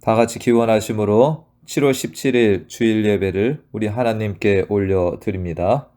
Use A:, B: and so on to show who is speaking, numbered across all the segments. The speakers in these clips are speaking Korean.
A: 다 같이 기원하심으로 7월 17일 주일 예배를 우리 하나님께 올려드립니다.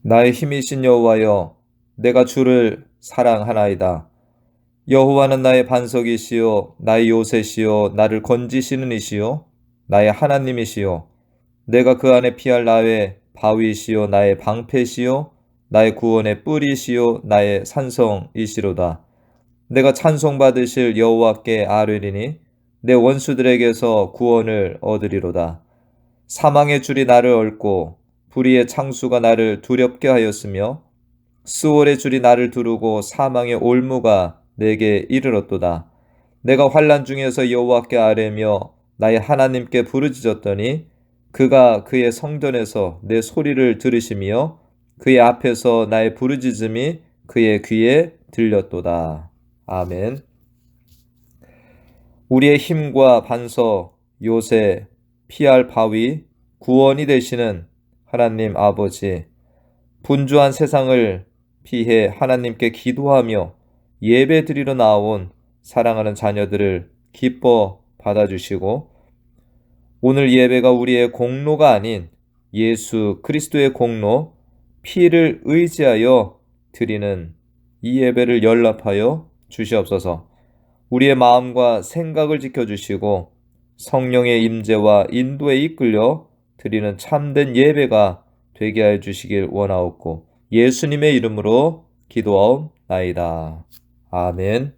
A: 나의 힘이신 여호와여, 내가 주를 사랑하나이다. 여호와는 나의 반석이시요 나의 요새시요 나를 건지시는 이시요 나의 하나님이시요 내가 그 안에 피할 나의 바위시요 나의 방패시요 나의 구원의 뿔이시요 나의 산성이시로다. 내가 찬송받으실 여호와께 아뢰리니 내 원수들에게서 구원을 얻으리로다. 사망의 줄이 나를 얽고 불의의 창수가 나를 두렵게 하였으며 스올의 줄이 나를 두르고 사망의 올무가 내게 이르렀도다. 내가 환난 중에서 여호와께 아뢰며 나의 하나님께 부르짖었더니 그가 그의 성전에서 내 소리를 들으시며 그의 앞에서 나의 부르짖음이 그의 귀에 들렸도다. 아멘. 우리의 힘과 반석, 요새, 피할 바위, 구원이 되시는 하나님 아버지, 분주한 세상을 피해 하나님께 기도하며 예배 드리러 나온 사랑하는 자녀들을 기뻐 받아주시고 오늘 예배가 우리의 공로가 아닌 예수 그리스도의 공로, 피를 의지하여 드리는 이 예배를 연락하여 주시옵소서. 우리의 마음과 생각을 지켜주시고 성령의 임재와 인도에 이끌려 드리는 참된 예배가 되게 해 주시길 원하옵고 예수님의 이름으로 기도하옵나이다. 아멘.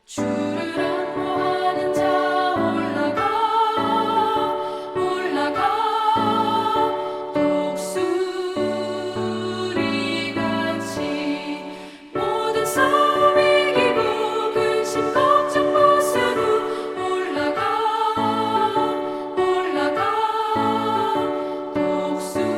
B: 주를 안모하는 자 올라가 독수리같이 모든 싸움 이기고 근심 걱정 벗어도 올라가 독수리같이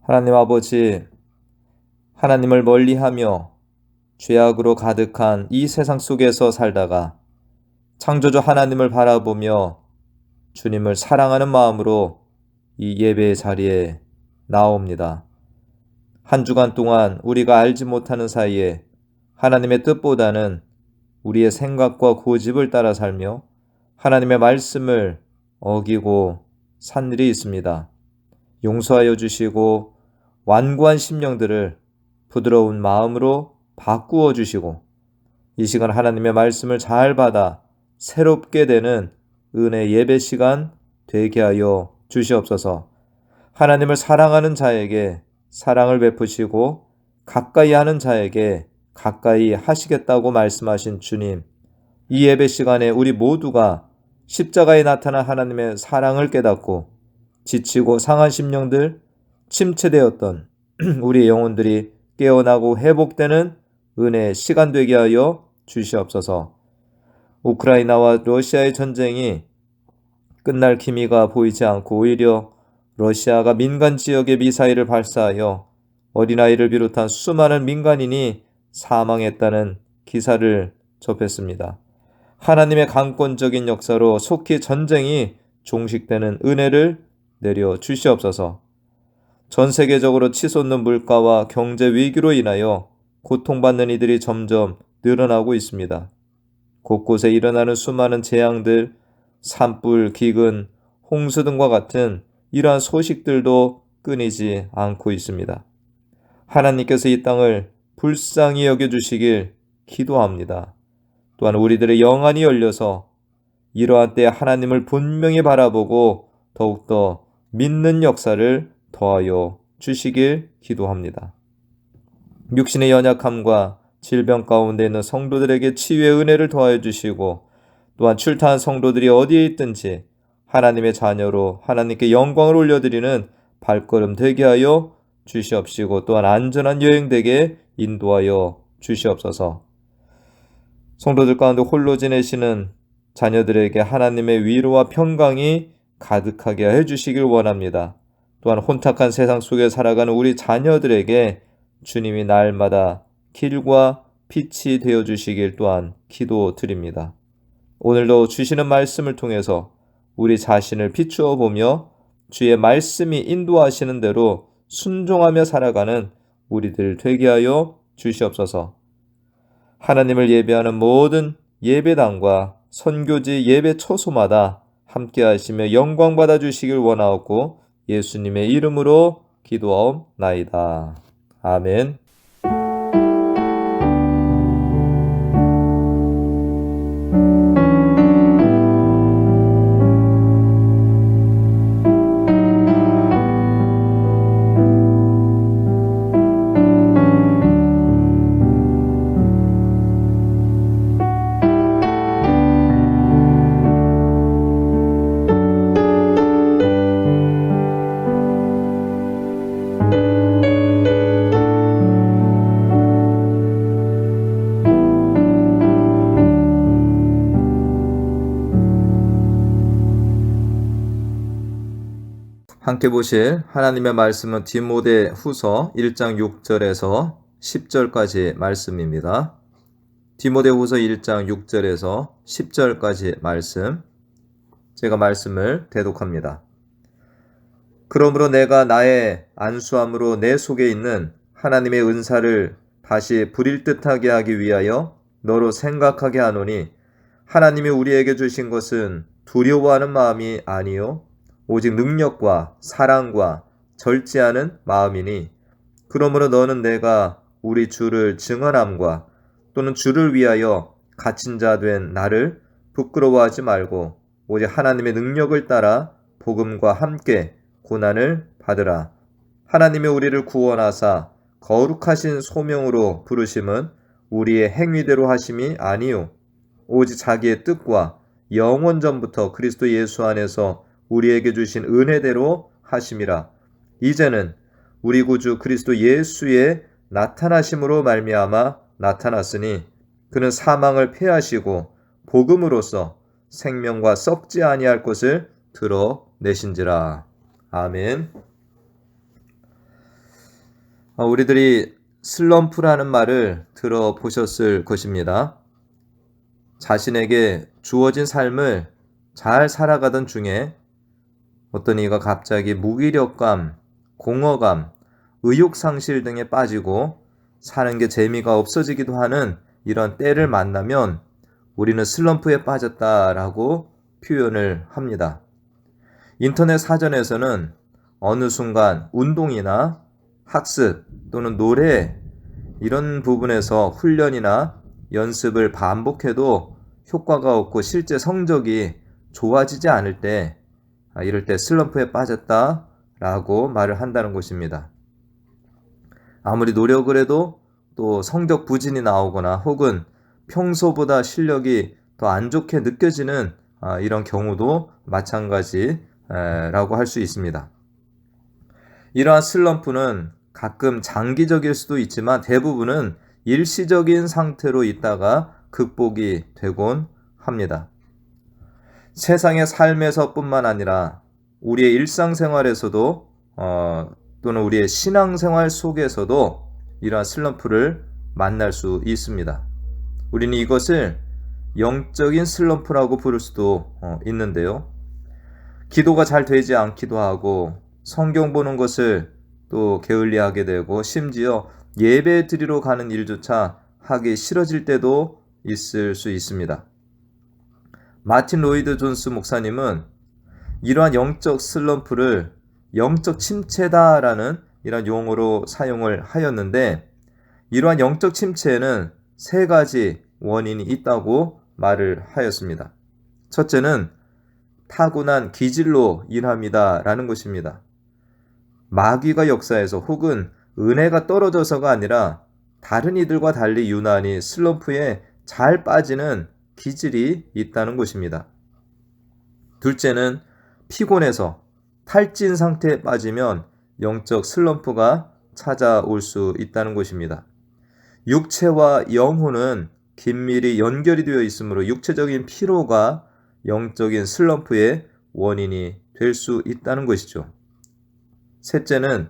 A: 하나님 아버지, 하나님을 멀리하며 죄악으로 가득한 이 세상 속에서 살다가 창조주 하나님을 바라보며 주님을 사랑하는 마음으로 이 예배의 자리에 나옵니다. 한 주간 동안 우리가 알지 못하는 사이에 하나님의 뜻보다는 우리의 생각과 고집을 따라 살며 하나님의 말씀을 어기고 산 일이 있습니다. 용서하여 주시고 완고한 심령들을 부드러운 마음으로 바꾸어 주시고 이 시간 하나님의 말씀을 잘 받아 새롭게 되는 은혜 예배 시간 되게 하여 주시옵소서. 하나님을 사랑하는 자에게 사랑을 베푸시고 가까이 하는 자에게 가까이 하시겠다고 말씀하신 주님, 이 예배 시간에 우리 모두가 십자가에 나타난 하나님의 사랑을 깨닫고 지치고 상한 심령들, 침체되었던 우리 영혼들이 깨어나고 회복되는 은혜의 시간 되게 하여 주시옵소서. 우크라이나와 러시아의 전쟁이 끝날 기미가 보이지 않고 오히려 러시아가 민간 지역에 미사일을 발사하여 어린아이를 비롯한 수많은 민간인이 사망했다는 기사를 접했습니다. 하나님의 강권적인 역사로 속히 전쟁이 종식되는 은혜를 내려 주시옵소서. 전 세계적으로 치솟는 물가와 경제 위기로 인하여 고통받는 이들이 점점 늘어나고 있습니다. 곳곳에 일어나는 수많은 재앙들, 산불, 기근, 홍수 등과 같은 이러한 소식들도 끊이지 않고 있습니다. 하나님께서 이 땅을 불쌍히 여겨주시길 기도합니다. 또한 우리들의 영안이 열려서 이러한 때에 하나님을 분명히 바라보고 더욱더 믿는 역사를 더하여 주시길 기도합니다. 육신의 연약함과 질병 가운데 있는 성도들에게 치유의 은혜를 더하여 주시고 또한 출타한 성도들이 어디에 있든지 하나님의 자녀로 하나님께 영광을 올려드리는 발걸음 되게 하여 주시옵시고 또한 안전한 여행 되게 인도하여 주시옵소서. 성도들 가운데 홀로 지내시는 자녀들에게 하나님의 위로와 평강이 가득하게 해주시길 원합니다. 또한 혼탁한 세상 속에 살아가는 우리 자녀들에게 주님이 날마다 길과 빛이 되어주시길 또한 기도드립니다. 오늘도 주시는 말씀을 통해서 우리 자신을 비추어 보며 주의 말씀이 인도하시는 대로 순종하며 살아가는 우리들 되게 하여 주시옵소서. 하나님을 예배하는 모든 예배당과 선교지 예배 처소마다 함께 하시며 영광 받아 주시길 원하옵고 예수님의 이름으로 기도하옵나이다. 아멘. 함께 보실 하나님의 말씀은 디모데 후서 1장 6절에서 10절까지 말씀입니다. 디모데 후서 1장 6절에서 10절까지 말씀, 제가 말씀을 대독합니다. 그러므로 내가 나의 안수함으로 내 속에 있는 하나님의 은사를 다시 부릴 듯하게 하기 위하여 너로 생각하게 하노니 하나님이 우리에게 주신 것은 두려워하는 마음이 아니요 오직 능력과 사랑과 절제하는 마음이니 그러므로 너는 내가 우리 주를 증언함과 또는 주를 위하여 갇힌 자 된 나를 부끄러워하지 말고 오직 하나님의 능력을 따라 복음과 함께 고난을 받으라. 하나님이 우리를 구원하사 거룩하신 소명으로 부르심은 우리의 행위대로 하심이 아니요 오직 자기의 뜻과 영원 전부터 그리스도 예수 안에서 우리에게 주신 은혜대로 하심이라. 이제는 우리 구주 그리스도 예수의 나타나심으로 말미암아 나타났으니 그는 사망을 패하시고 복음으로써 생명과 썩지 아니할 것을 드러내신지라. 아멘. 우리들이 슬럼프라는 말을 들어보셨을 것입니다. 자신에게 주어진 삶을 잘 살아가던 중에 어떤 이가 갑자기 무기력감, 공허감, 의욕상실 등에 빠지고 사는 게 재미가 없어지기도 하는 이런 때를 만나면 우리는 슬럼프에 빠졌다라고 표현을 합니다. 인터넷 사전에서는 어느 순간 운동이나 학습 또는 노래 이런 부분에서 훈련이나 연습을 반복해도 효과가 없고 실제 성적이 좋아지지 않을 때 이럴 때 슬럼프에 빠졌다라고 말을 한다는 것입니다. 아무리 노력을 해도 또 성적 부진이 나오거나 혹은 평소보다 실력이 더 안 좋게 느껴지는 이런 경우도 마찬가지라고 할 수 있습니다. 이러한 슬럼프는 가끔 장기적일 수도 있지만 대부분은 일시적인 상태로 있다가 극복이 되곤 합니다. 세상의 삶에서뿐만 아니라 우리의 일상생활에서도 또는 우리의 신앙생활 속에서도 이러한 슬럼프를 만날 수 있습니다. 우리는 이것을 영적인 슬럼프라고 부를 수도 있는데요. 기도가 잘 되지 않기도 하고 성경 보는 것을 또 게을리하게 되고 심지어 예배 드리러 가는 일조차 하기 싫어질 때도 있을 수 있습니다. 마틴 로이드 존스 목사님은 이러한 영적 슬럼프를 영적 침체다라는 이런 용어로 사용을 하였는데 이러한 영적 침체에는 세 가지 원인이 있다고 말을 하였습니다. 첫째는 타고난 기질로 인함이다라는 것입니다. 마귀가 역사해서 혹은 은혜가 떨어져서가 아니라 다른 이들과 달리 유난히 슬럼프에 잘 빠지는 기질이 있다는 것입니다. 둘째는 피곤해서 탈진 상태에 빠지면 영적 슬럼프가 찾아올 수 있다는 것입니다. 육체와 영혼은 긴밀히 연결이 되어 있으므로 육체적인 피로가 영적인 슬럼프의 원인이 될 수 있다는 것이죠. 셋째는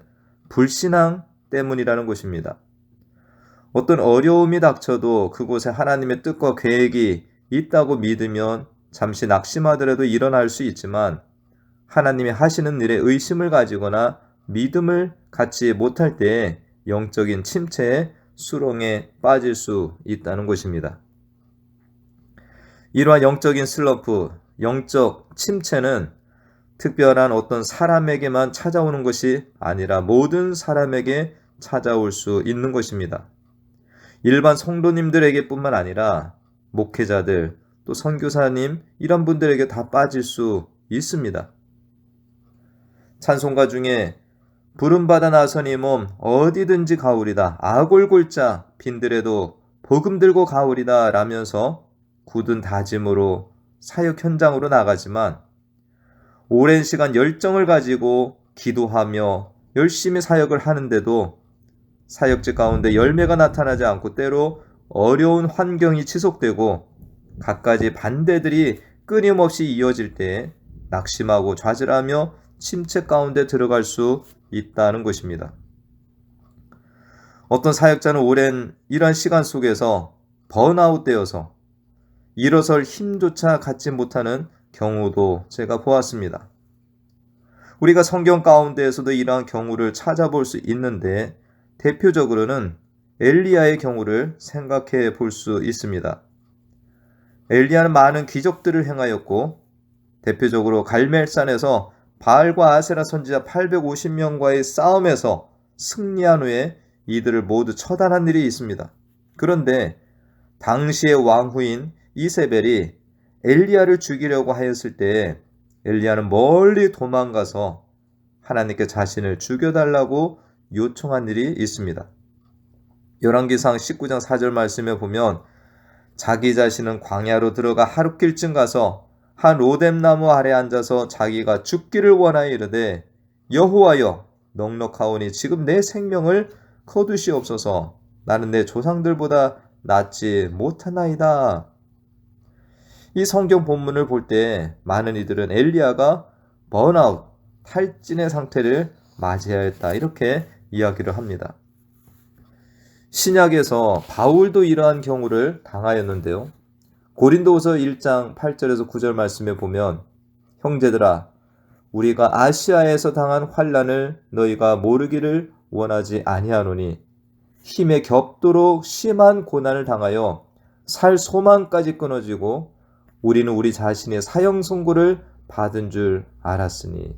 A: 불신앙 때문이라는 것입니다. 어떤 어려움이 닥쳐도 그곳에 하나님의 뜻과 계획이 있다고 믿으면 잠시 낙심하더라도 일어날 수 있지만 하나님이 하시는 일에 의심을 가지거나 믿음을 갖지 못할 때에 영적인 침체에 수렁에 빠질 수 있다는 것입니다. 이러한 영적인 슬럼프, 영적 침체는 특별한 어떤 사람에게만 찾아오는 것이 아니라 모든 사람에게 찾아올 수 있는 것입니다. 일반 성도님들에게 뿐만 아니라 목회자들, 또 선교사님 이런 분들에게 다 빠질 수 있습니다. 찬송가 중에 부름받아 나선 이 몸 어디든지 가오리다 아골골자 빈들에도 복음 들고 가오리다 라면서 굳은 다짐으로 사역 현장으로 나가지만 오랜 시간 열정을 가지고 기도하며 열심히 사역을 하는데도 사역지 가운데 열매가 나타나지 않고 때로 어려운 환경이 지속되고 갖가지 반대들이 끊임없이 이어질 때 낙심하고 좌절하며 침체 가운데 들어갈 수 있다는 것입니다. 어떤 사역자는 오랜 이러한 시간 속에서 번아웃 되어서 일어설 힘조차 갖지 못하는 경우도 제가 보았습니다. 우리가 성경 가운데에서도 이러한 경우를 찾아볼 수 있는데 대표적으로는 엘리야의 경우를 생각해 볼 수 있습니다. 엘리야는 많은 기적들을 행하였고 대표적으로 갈멜산에서 바알과 아세라 선지자 850명과의 싸움에서 승리한 후에 이들을 모두 처단한 일이 있습니다. 그런데 당시의 왕후인 이세벨이 엘리야를 죽이려고 하였을 때 엘리야는 멀리 도망가서 하나님께 자신을 죽여달라고 요청한 일이 있습니다. 열왕기상 19장 4절 말씀에 보면 자기 자신은 광야로 들어가 하룻길쯤 가서 한 로뎀나무 아래 앉아서 자기가 죽기를 원하여 이르되 여호와여 넉넉하오니 지금 내 생명을 거두시옵소서 나는 내 조상들보다 낫지 못하나이다. 이 성경 본문을 볼 때 많은 이들은 엘리야가 번아웃, 탈진의 상태를 맞이하였다 이렇게 이야기를 합니다. 신약에서 바울도 이러한 경우를 당하였는데요. 고린도후서 1장 8절에서 9절 말씀에 보면 형제들아 우리가 아시아에서 당한 환난을 너희가 모르기를 원하지 아니하노니 힘에 겹도록 심한 고난을 당하여 살 소망까지 끊어지고 우리는 우리 자신의 사형 선고를 받은 줄 알았으니.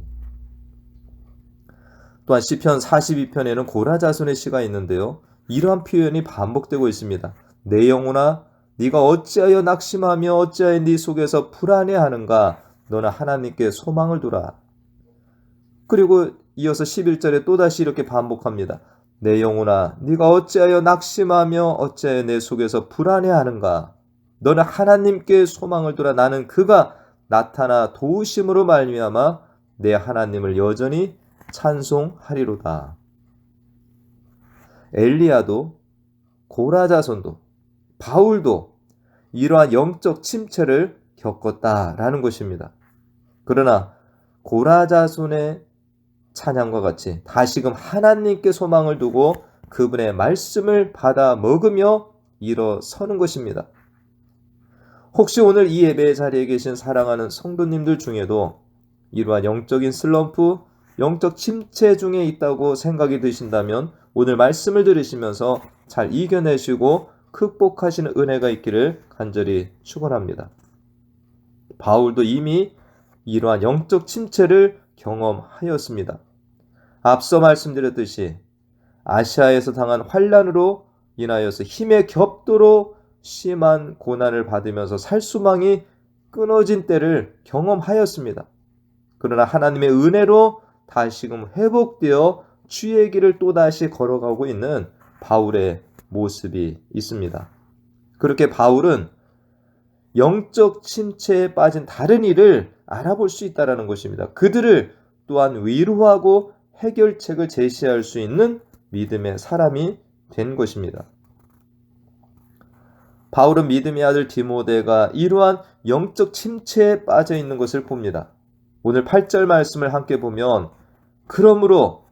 A: 또한 시편 42편에는 고라자손의 시가 있는데요. 이러한 표현이 반복되고 있습니다. 내 영혼아 네가 어찌하여 낙심하며 어찌하여 네 속에서 불안해하는가 너는 하나님께 소망을 두라. 그리고 이어서 11절에 또다시 이렇게 반복합니다. 내 영혼아 네가 어찌하여 낙심하며 어찌하여 내 속에서 불안해하는가 너는 하나님께 소망을 두라. 나는 그가 나타나 도우심으로 말미암아 내 하나님을 여전히 찬송하리로다. 엘리야도 고라자손도 바울도 이러한 영적 침체를 겪었다라는 것입니다. 그러나 고라자손의 찬양과 같이 다시금 하나님께 소망을 두고 그분의 말씀을 받아 먹으며 일어서는 것입니다. 혹시 오늘 이 예배의 자리에 계신 사랑하는 성도님들 중에도 이러한 영적인 슬럼프, 영적 침체 중에 있다고 생각이 드신다면 오늘 말씀을 들으시면서 잘 이겨내시고 극복하시는 은혜가 있기를 간절히 축원합니다. 바울도 이미 이러한 영적 침체를 경험하였습니다. 앞서 말씀드렸듯이 아시아에서 당한 환난으로 인하여서 힘에 겹도록 심한 고난을 받으면서 살수망이 끊어진 때를 경험하였습니다. 그러나 하나님의 은혜로 다시금 회복되어 주의 길을 또다시 걸어가고 있는 바울의 모습이 있습니다. 그렇게 바울은 영적 침체에 빠진 다른 이를 알아볼 수 있다는 것입니다. 그들을 또한 위로하고 해결책을 제시할 수 있는 믿음의 사람이 된 것입니다. 바울은 믿음의 아들 디모데가 이러한 영적 침체에 빠져 있는 것을 봅니다. 오늘 8절 말씀을 함께 보면 그러므로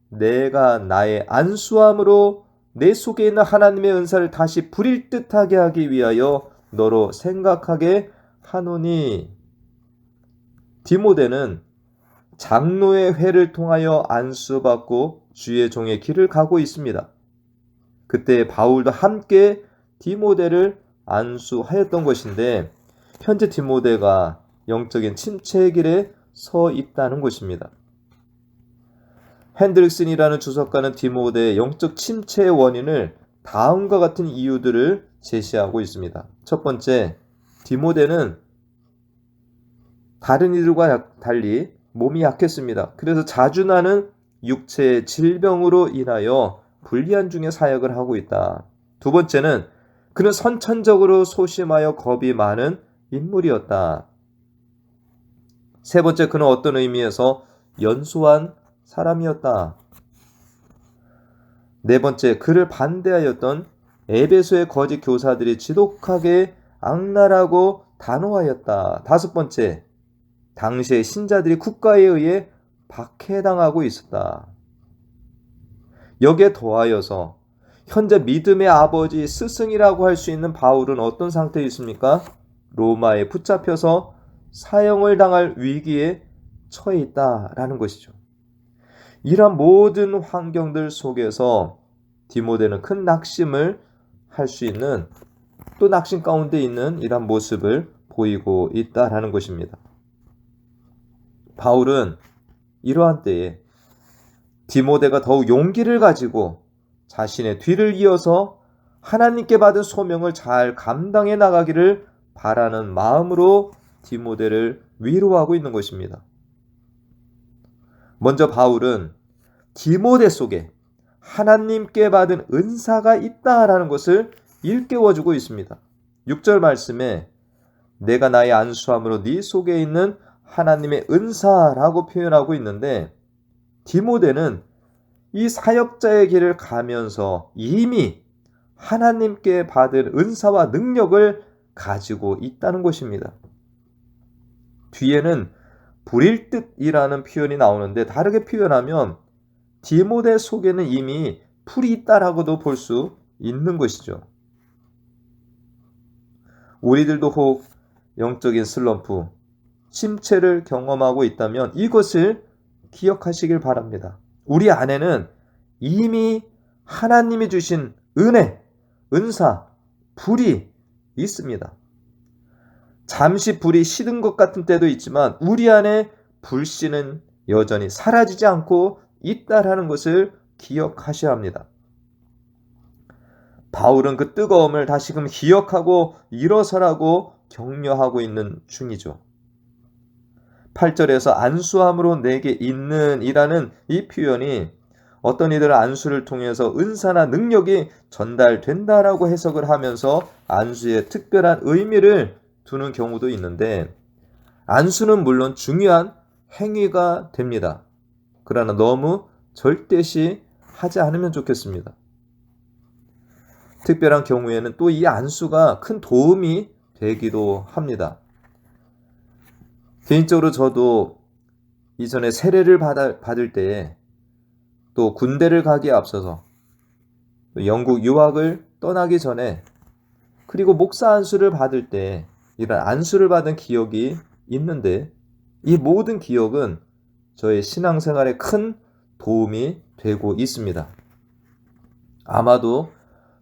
A: 내가 나의 안수함으로 내 속에 있는 하나님의 은사를 다시 부릴 듯하게 하기 위하여 너로 생각하게 하노니. 디모데는 장로의 회를 통하여 안수받고 주의 종의 길을 가고 있습니다. 그때 바울도 함께 디모데를 안수하였던 것인데 현재 디모데가 영적인 침체의 길에 서 있다는 것입니다. 핸드릭슨이라는 주석가는 디모데의 영적 침체의 원인을 다음과 같은 이유들을 제시하고 있습니다. 첫 번째, 디모데는 다른 이들과 달리 몸이 약했습니다. 그래서 자주 나는 육체의 질병으로 인하여 불리한 중에 사역을 하고 있다. 두 번째는 그는 선천적으로 소심하여 겁이 많은 인물이었다. 세 번째, 그는 어떤 의미에서 연소한 사람이었다. 네 번째, 그를 반대하였던 에베소의 거짓 교사들이 지독하게 악랄하고 단호하였다. 다섯 번째, 당시의 신자들이 국가에 의해 박해당하고 있었다. 여기에 더하여서 현재 믿음의 아버지 스승이라고 할 수 있는 바울은 어떤 상태에 있습니까? 로마에 붙잡혀서 사형을 당할 위기에 처해 있다라는 것이죠. 이런 모든 환경들 속에서 디모데는 큰 낙심을 할 수 있는 또 낙심 가운데 있는 이런 모습을 보이고 있다라는 것입니다. 바울은 이러한 때에 디모데가 더욱 용기를 가지고 자신의 뒤를 이어서 하나님께 받은 소명을 잘 감당해 나가기를 바라는 마음으로 디모데를 위로하고 있는 것입니다. 먼저 바울은 디모데 속에 하나님께 받은 은사가 있다라는 것을 일깨워주고 있습니다. 6절 말씀에 내가 나의 안수함으로 네 속에 있는 하나님의 은사라고 표현하고 있는데 디모데는 이 사역자의 길을 가면서 이미 하나님께 받은 은사와 능력을 가지고 있다는 것입니다. 뒤에는 부릴 듯이라는 표현이 나오는데 다르게 표현하면 디모데 속에는 이미 풀이 있다라고도 볼 수 있는 것이죠. 우리들도 혹 영적인 슬럼프, 침체를 경험하고 있다면 이것을 기억하시길 바랍니다. 우리 안에는 이미 하나님이 주신 은혜, 은사, 불이 있습니다. 잠시 불이 식은 것 같은 때도 있지만 우리 안에 불씨는 여전히 사라지지 않고 있다라는 것을 기억하셔야 합니다. 바울은 그 뜨거움을 다시금 기억하고 일어서라고 격려하고 있는 중이죠. 8절에서 안수함으로 내게 있는 이라는 이 표현이 어떤 이들은 안수를 통해서 은사나 능력이 전달된다라고 해석을 하면서 안수에 특별한 의미를 두는 경우도 있는데, 안수는 물론 중요한 행위가 됩니다. 그러나 너무 절대시 하지 않으면 좋겠습니다. 특별한 경우에는 또 이 안수가 큰 도움이 되기도 합니다. 개인적으로 저도 이전에 세례를 받을 때에 또 군대를 가기에 앞서서 영국 유학을 떠나기 전에 그리고 목사 안수를 받을 때 이런 안수를 받은 기억이 있는데, 이 모든 기억은 저의 신앙생활에 큰 도움이 되고 있습니다. 아마도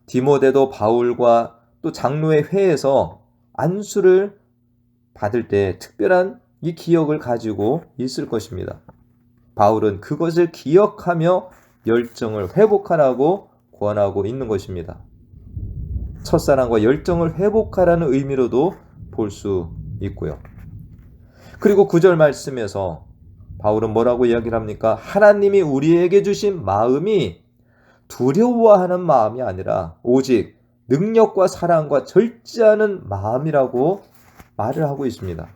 A: 디모데도 바울과 또 장로의 회에서 안수를 받을 때 특별한 이 기억을 가지고 있을 것입니다. 바울은 그것을 기억하며 열정을 회복하라고 권하고 있는 것입니다. 첫사랑과 열정을 회복하라는 의미로도 볼 수 있고요. 그리고 9절 말씀에서 바울은 뭐라고 이야기를 합니까? 하나님이 우리에게 주신 마음이 두려워하는 마음이 아니라 오직 능력과 사랑과 절제하는 마음이라고 말을 하고 있습니다.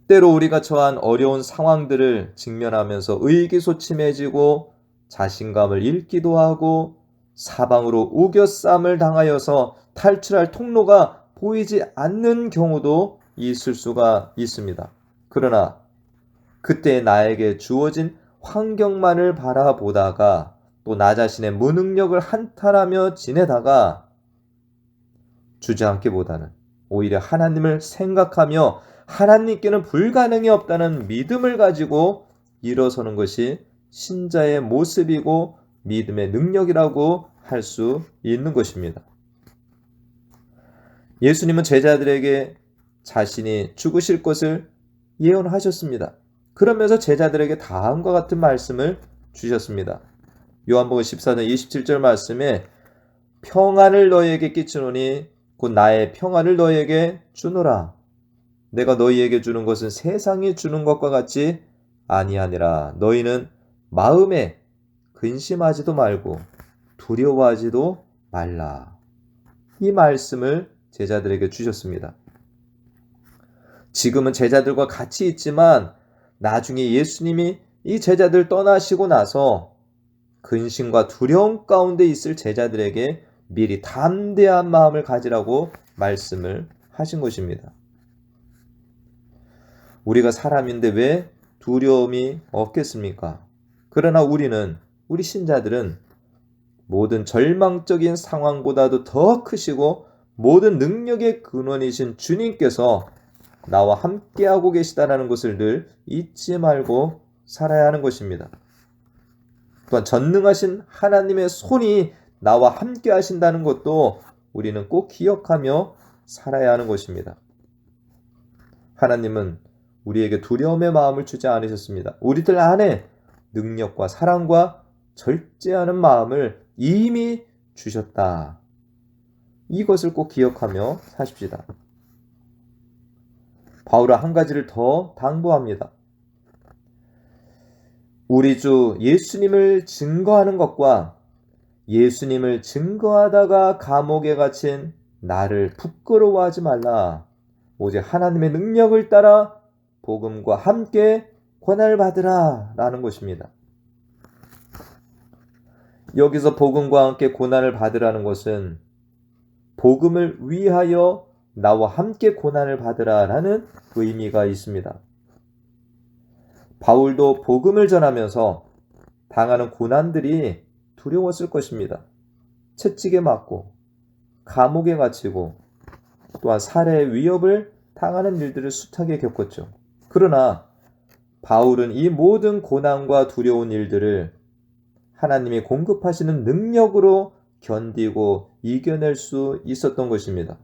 A: 때로 우리가 처한 어려운 상황들을 직면하면서 의기소침해지고 자신감을 잃기도 하고 사방으로 우겨쌈을 당하여서 탈출할 통로가 보이지 않는 경우도 있을 수가 있습니다. 그러나 그때 나에게 주어진 환경만을 바라보다가 또 나 자신의 무능력을 한탄하며 지내다가 주저앉기보다는 오히려 하나님을 생각하며 하나님께는 불가능이 없다는 믿음을 가지고 일어서는 것이 신자의 모습이고 믿음의 능력이라고 할 수 있는 것입니다. 예수님은 제자들에게 자신이 죽으실 것을 예언하셨습니다. 그러면서 제자들에게 다음과 같은 말씀을 주셨습니다. 요한복음 14장 27절 말씀에 평안을 너희에게 끼치노니 곧 나의 평안을 너희에게 주노라. 내가 너희에게 주는 것은 세상이 주는 것과 같지 아니하니라. 너희는 마음에 근심하지도 말고 두려워하지도 말라. 이 말씀을 제자들에게 주셨습니다. 지금은 제자들과 같이 있지만 나중에 예수님이 이 제자들 떠나시고 나서 근심과 두려움 가운데 있을 제자들에게 미리 담대한 마음을 가지라고 말씀을 하신 것입니다. 우리가 사람인데 왜 두려움이 없겠습니까? 그러나 우리 신자들은 모든 절망적인 상황보다도 더 크시고 모든 능력의 근원이신 주님께서 나와 함께하고 계시다는 것을 늘 잊지 말고 살아야 하는 것입니다. 또한 전능하신 하나님의 손이 나와 함께 하신다는 것도 우리는 꼭 기억하며 살아야 하는 것입니다. 하나님은 우리에게 두려움의 마음을 주지 않으셨습니다. 우리들 안에 능력과 사랑과 절제하는 마음을 이미 주셨다. 이것을 꼭 기억하며 사십시다. 바울은 한 가지를 더 당부합니다. 우리 주 예수님을 증거하는 것과 예수님을 증거하다가 감옥에 갇힌 나를 부끄러워하지 말라. 오직 하나님의 능력을 따라 복음과 함께 권한을 받으라 라는 것입니다. 여기서 복음과 함께 고난을 받으라는 것은 복음을 위하여 나와 함께 고난을 받으라 라는 의미가 있습니다. 바울도 복음을 전하면서 당하는 고난들이 두려웠을 것입니다. 채찍에 맞고 감옥에 갇히고 또한 살해의 위협을 당하는 일들을 숱하게 겪었죠. 그러나 바울은 이 모든 고난과 두려운 일들을 하나님이 공급하시는 능력으로 견디고 이겨낼 수 있었던 것입니다.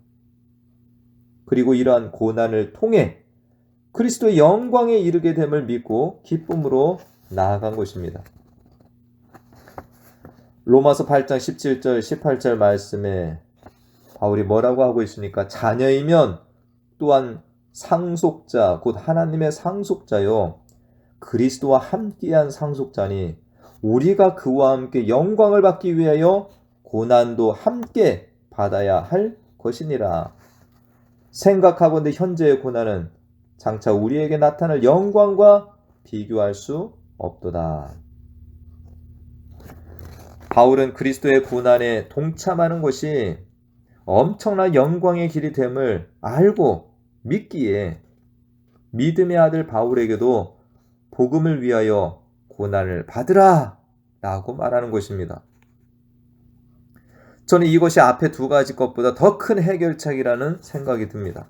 A: 그리고 이러한 고난을 통해 그리스도의 영광에 이르게 됨을 믿고 기쁨으로 나아간 것입니다. 로마서 8장 17절 18절 말씀에 바울이 뭐라고 하고 있습니까? 자녀이면 또한 상속자 곧 하나님의 상속자요 그리스도와 함께한 상속자니 우리가 그와 함께 영광을 받기 위하여 고난도 함께 받아야 할 것이니라. 생각하건대 현재의 고난은 장차 우리에게 나타날 영광과 비교할 수 없도다. 바울은 그리스도의 고난에 동참하는 것이 엄청난 영광의 길이 됨을 알고 믿기에 믿음의 아들 바울에게도 복음을 위하여 고난을 받으라 라고 말하는 것입니다. 저는 이것이 앞에 두 가지 것보다 더 큰 해결책이라는 생각이 듭니다.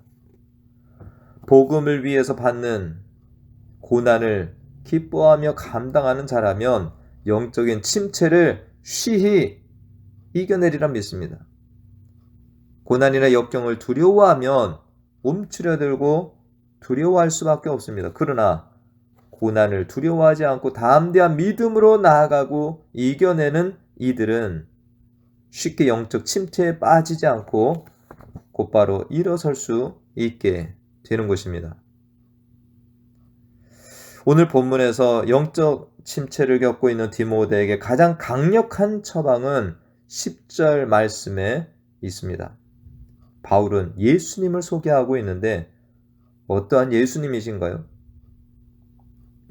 A: 복음을 위해서 받는 고난을 기뻐하며 감당하는 자라면 영적인 침체를 쉬이 이겨내리라 믿습니다. 고난이나 역경을 두려워하면 움츠려들고 두려워할 수밖에 없습니다. 그러나 고난을 두려워하지 않고 담대한 믿음으로 나아가고 이겨내는 이들은 쉽게 영적 침체에 빠지지 않고 곧바로 일어설 수 있게 되는 것입니다. 오늘 본문에서 영적 침체를 겪고 있는 디모데에게 가장 강력한 처방은 10절 말씀에 있습니다. 바울은 예수님을 소개하고 있는데 어떠한 예수님이신가요?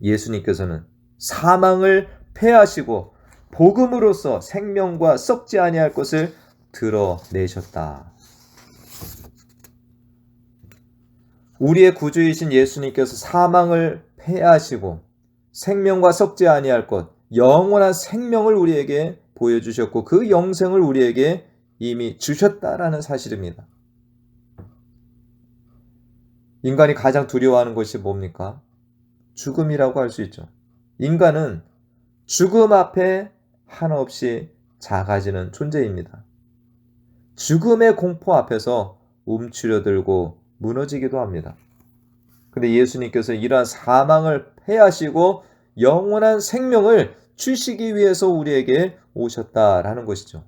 A: 예수님께서는 사망을 패하시고 복음으로써 생명과 썩지 아니할 것을 드러내셨다. 우리의 구주이신 예수님께서 사망을 패하시고 생명과 썩지 아니할 것, 영원한 생명을 우리에게 보여주셨고 그 영생을 우리에게 이미 주셨다라는 사실입니다. 인간이 가장 두려워하는 것이 뭡니까? 죽음이라고 할 수 있죠. 인간은 죽음 앞에 한없이 작아지는 존재입니다. 죽음의 공포 앞에서 움츠려들고 무너지기도 합니다. 근데 예수님께서 이러한 사망을 패하시고 영원한 생명을 주시기 위해서 우리에게 오셨다라는 것이죠.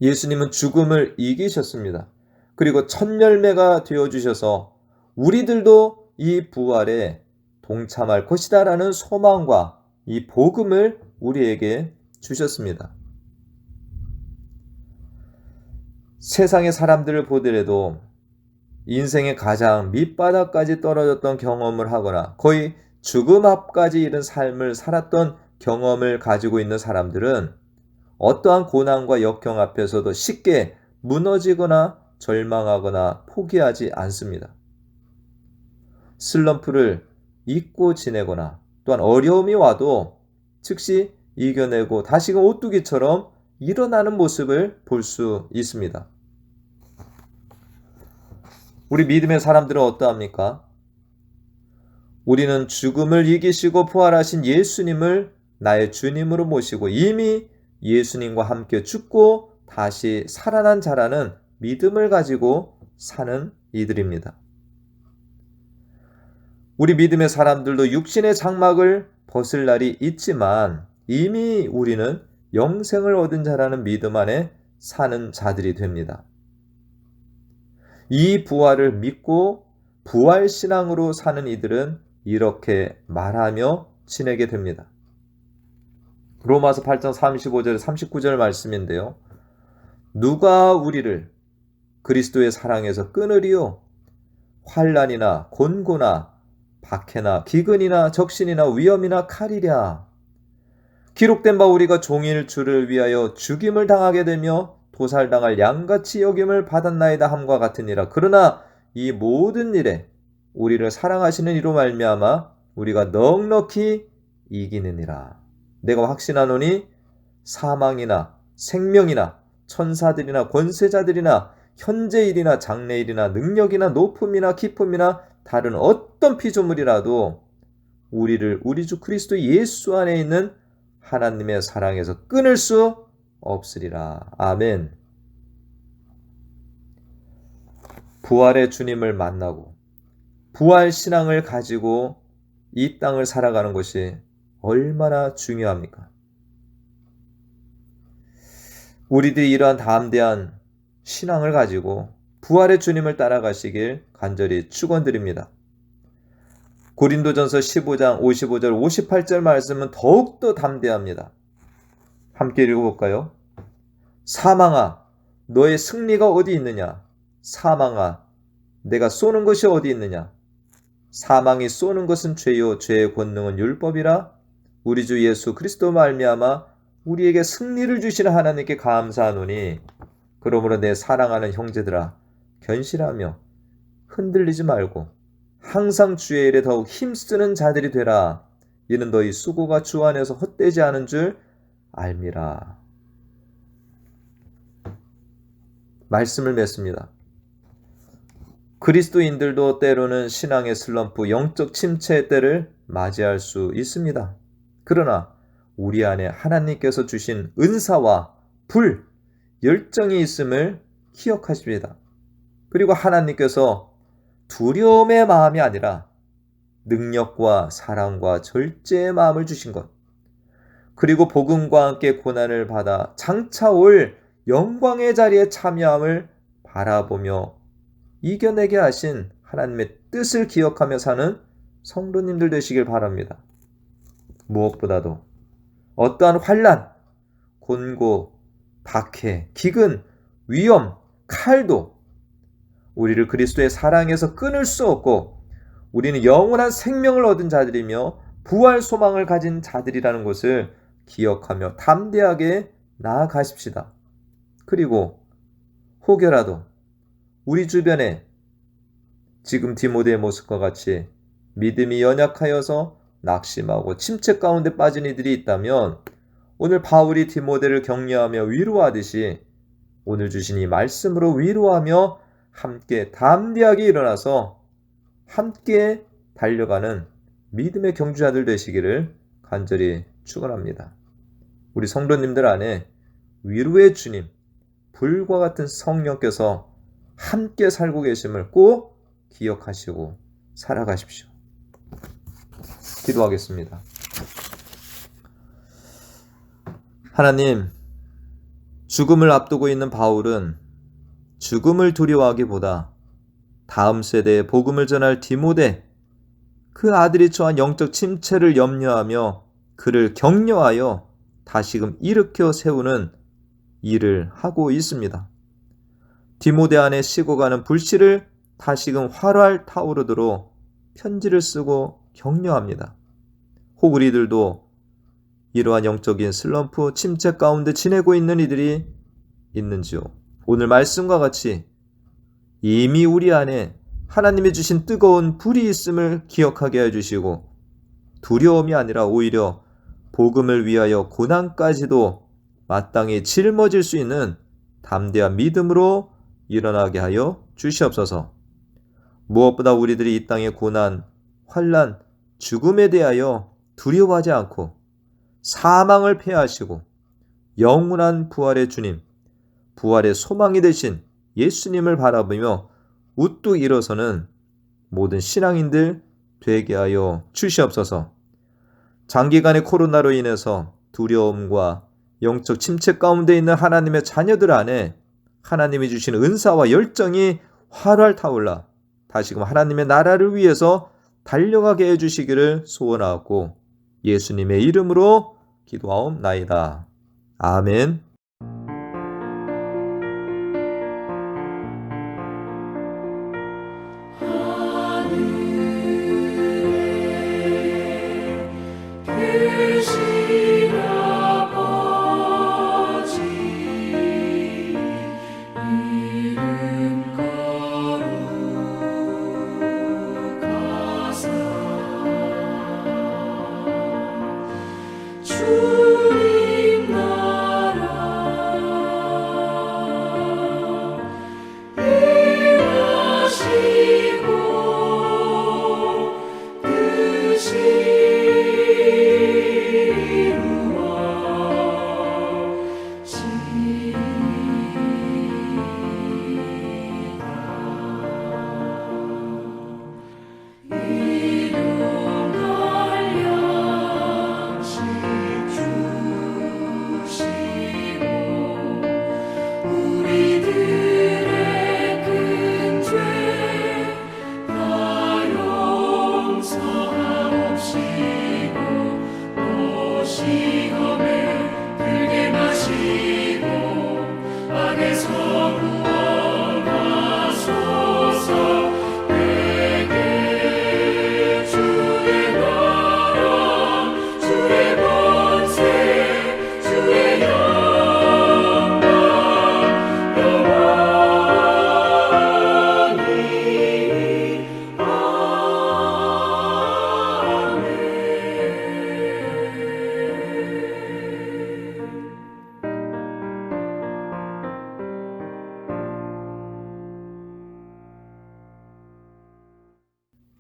A: 예수님은 죽음을 이기셨습니다. 그리고 첫 열매가 되어주셔서 우리들도 이 부활에 동참할 것이다라는 소망과 이 복음을 우리에게 주셨습니다. 세상의 사람들을 보더라도 인생의 가장 밑바닥까지 떨어졌던 경험을 하거나 거의 죽음 앞까지 이른 삶을 살았던 경험을 가지고 있는 사람들은 어떠한 고난과 역경 앞에서도 쉽게 무너지거나 절망하거나 포기하지 않습니다. 슬럼프를 잊고 지내거나 또한 어려움이 와도 즉시 이겨내고 다시금 오뚜기처럼 일어나는 모습을 볼 수 있습니다. 우리 믿음의 사람들은 어떠합니까? 우리는 죽음을 이기시고 부활하신 예수님을 나의 주님으로 모시고 이미 예수님과 함께 죽고 다시 살아난 자라는 믿음을 가지고 사는 이들입니다. 우리 믿음의 사람들도 육신의 장막을 벗을 날이 있지만 이미 우리는 영생을 얻은 자라는 믿음 안에 사는 자들이 됩니다. 이 부활을 믿고 부활신앙으로 사는 이들은 이렇게 말하며 지내게 됩니다. 로마서 8장 35절 39절 말씀인데요. 누가 우리를 그리스도의 사랑에서 끊으리요? 환난이나 곤고나 박해나 기근이나 적신이나 위험이나 칼이랴. 기록된 바 우리가 종일 주를 위하여 죽임을 당하게 되며 도살당할 양같이 여김을 받았나이다 함과 같으니라. 그러나 이 모든 일에 우리를 사랑하시는 이로 말미암아 우리가 넉넉히 이기느니라. 내가 확신하노니 사망이나 생명이나 천사들이나 권세자들이나 현재일이나 장래일이나 능력이나 높음이나 깊음이나 다른 어떤 피조물이라도 우리를 우리 주 그리스도 예수 안에 있는 하나님의 사랑에서 끊을 수 없으리라. 아멘. 부활의 주님을 만나고 부활 신앙을 가지고 이 땅을 살아가는 것이 얼마나 중요합니까? 우리들이 이러한 담대한 신앙을 가지고 부활의 주님을 따라가시길 간절히 축원드립니다. 고린도전서 15장 55절 58절 말씀은 더욱더 담대합니다. 함께 읽어볼까요? 사망아 너의 승리가 어디 있느냐? 사망아 내가 쏘는 것이 어디 있느냐? 사망이 쏘는 것은 죄요 죄의 권능은 율법이라. 우리 주 예수 그리스도 말미암아 우리에게 승리를 주시는 하나님께 감사하노니 그러므로 내 사랑하는 형제들아 견실하며 흔들리지 말고 항상 주의 일에 더욱 힘쓰는 자들이 되라. 이는 너희 수고가 주 안에서 헛되지 않은 줄 알미라. 말씀을 맺습니다. 그리스도인들도 때로는 신앙의 슬럼프, 영적 침체의 때를 맞이할 수 있습니다. 그러나 우리 안에 하나님께서 주신 은사와 불, 열정이 있음을 기억하십니다. 그리고 하나님께서 두려움의 마음이 아니라 능력과 사랑과 절제의 마음을 주신 것, 그리고 복음과 함께 고난을 받아 장차 올 영광의 자리에 참여함을 바라보며 이겨내게 하신 하나님의 뜻을 기억하며 사는 성도님들 되시길 바랍니다. 무엇보다도 어떠한 환난, 곤고, 박해, 기근, 위험, 칼도 우리를 그리스도의 사랑에서 끊을 수 없고 우리는 영원한 생명을 얻은 자들이며 부활 소망을 가진 자들이라는 것을 기억하며 담대하게 나아가십시다. 그리고 혹여라도 우리 주변에 지금 디모데의 모습과 같이 믿음이 연약하여서 낙심하고 침체 가운데 빠진 이들이 있다면 오늘 바울이 디모데를 격려하며 위로하듯이 오늘 주신 이 말씀으로 위로하며 함께 담대하게 일어나서 함께 달려가는 믿음의 경주자들 되시기를 간절히 축원합니다. 우리 성도님들 안에 위로의 주님, 불과 같은 성령께서 함께 살고 계심을 꼭 기억하시고 살아가십시오. 기도하겠습니다. 하나님, 죽음을 앞두고 있는 바울은 죽음을 두려워하기보다 다음 세대에 복음을 전할 디모데, 그 아들이 처한 영적 침체를 염려하며 그를 격려하여 다시금 일으켜 세우는 일을 하고 있습니다. 디모데 안에 식어가는 불씨를 다시금 활활 타오르도록 편지를 쓰고 격려합니다. 혹 우리들도 이러한 영적인 슬럼프, 침체 가운데 지내고 있는 이들이 있는지요? 오늘 말씀과 같이 이미 우리 안에 하나님이 주신 뜨거운 불이 있음을 기억하게 해주시고 두려움이 아니라 오히려 복음을 위하여 고난까지도 마땅히 짊어질 수 있는 담대한 믿음으로 일어나게 하여 주시옵소서. 무엇보다 우리들이 이 땅의 고난, 환난, 죽음에 대하여 두려워하지 않고 사망을 패하시고 영원한 부활의 주님, 부활의 소망이 되신 예수님을 바라보며 우뚝 일어서는 모든 신앙인들 되게 하여 주시옵소서. 장기간의 코로나로 인해서 두려움과 영적 침체 가운데 있는 하나님의 자녀들 안에 하나님이 주신 은사와 열정이 활활 타올라 다시금 하나님의 나라를 위해서 달려가게 해주시기를 소원하고 예수님의 이름으로 기도하옵나이다. 아멘.
B: 크신 아버지 이름 거룩하사 주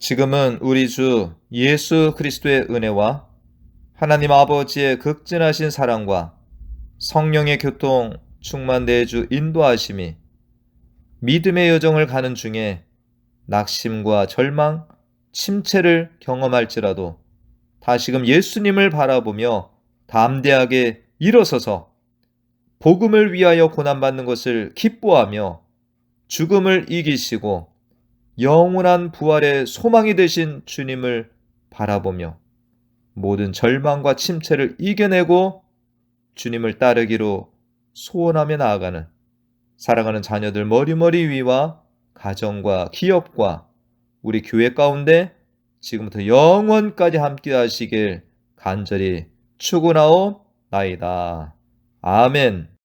A: 지금은 우리 주 예수 그리스도의 은혜와 하나님 아버지의 극진하신 사랑과 성령의 교통 충만 내주 인도하심이 믿음의 여정을 가는 중에 낙심과 절망, 침체를 경험할지라도 다시금 예수님을 바라보며 담대하게 일어서서 복음을 위하여 고난받는 것을 기뻐하며 죽음을 이기시고 영원한 부활의 소망이 되신 주님을 바라보며 모든 절망과 침체를 이겨내고 주님을 따르기로 소원하며 나아가는 사랑하는 자녀들 머리머리 위와 가정과 기업과 우리 교회 가운데 지금부터 영원까지 함께 하시길 간절히 축원하옵나이다. 아멘.